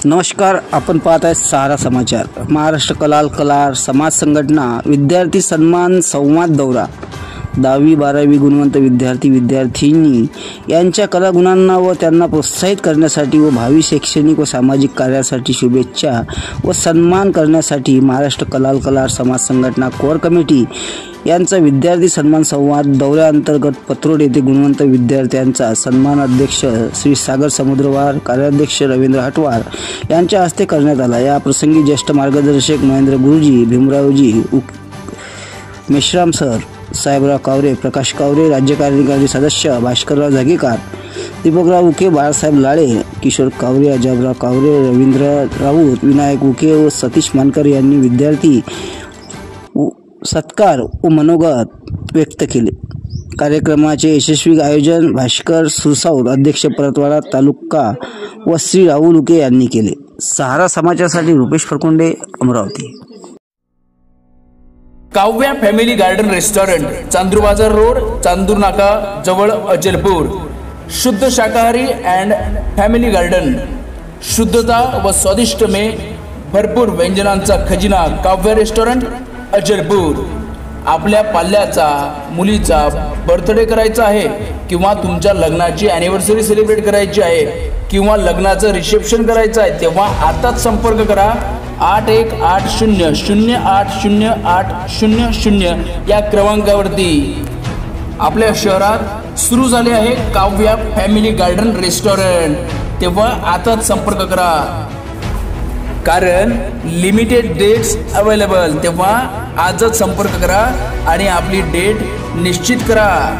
नमस्कार, आपण पाहत आहे सहारा समाचार। महाराष्ट्र कलाल समाज संघटना विद्यार्थी सन्मान संवाद दौरा। 10वी-12वी गुणवंत विद्यार्थी-विद्यार्थिनी यांच्या कलागुणांना व त्यांना प्रोत्साहित करण्यासाठी व भावी शैक्षणिक व सामाजिक कार्यासाठी शुभेच्छा व सन्मान करण्यासाठी महाराष्ट्र कलाल समाज संघटना कोर कमिटी यांचा विद्यार्थी सन्मान संवाद दौऱ्याअंतर्गत पत्रोड येथे गुणवंत विद्यार्थ्यांचा सन्मान अध्यक्ष श्री सागर समुद्रवार, कार्याध्यक्ष रवींद्र हटवार यांच्या हस्ते करण्यात आला। या प्रसंगी ज्येष्ठ मार्गदर्शक महेंद्र गुरुजी, भीमरावजी मेश्राम सर, साहेबराव कावरे, प्रकाश कावरे, राज्य कार्यकारी सदस्य भास्करराव जागीरकर, दीपकराव उके, बाळासाहेब लाळे, किशोर कावरे, अजबराव कावरे, रवींद्र राऊत, विनायक उके व सतीश मानकर यांनी विद्यार्थी सत्कार व मनोगत व्यक्त केले। कार्यक्रमाचे यशस्वी आयोजन भास्कर सुरसावत, अध्यक्ष परतवाडा तालुका व श्री राहुल उके यांनी केले। सहारा समाचारसाठी Rupesh Farkunde, Amravati. Kavya family garden restaurant, Chandur Bazar road, Chandur नाका जवळ, अचलपूर। शुद्ध शाकाहारी एंड फॅमिली गार्डन, शुद्धता व स्वादिष्ट में भरपूर व्यंजनांचा खजिना। काव्या रेस्टॉरंट, अचलपूर। आपल्या पाल्याचा मुलीचा बर्थडे करायचा आहे किंवा तुमच्या लग्नाची अॅनिव्हर्सरी सेलिब्रेट करायची आहे किंवा लग्नाचं रिसेप्शन करायचं आहे, तेव्हा आताच संपर्क करा 8180080800 या क्रमांकावरती। आपल्या शहरात सुरू झाले आहे काव्या फॅमिली गार्डन रेस्टॉरंट, तेव्हा आताच संपर्क करा कारण लिमिटेड डेट्स अवेलेबल। तेव्हा आजच संपर्क करा आणि आपली डेट निश्चित करा।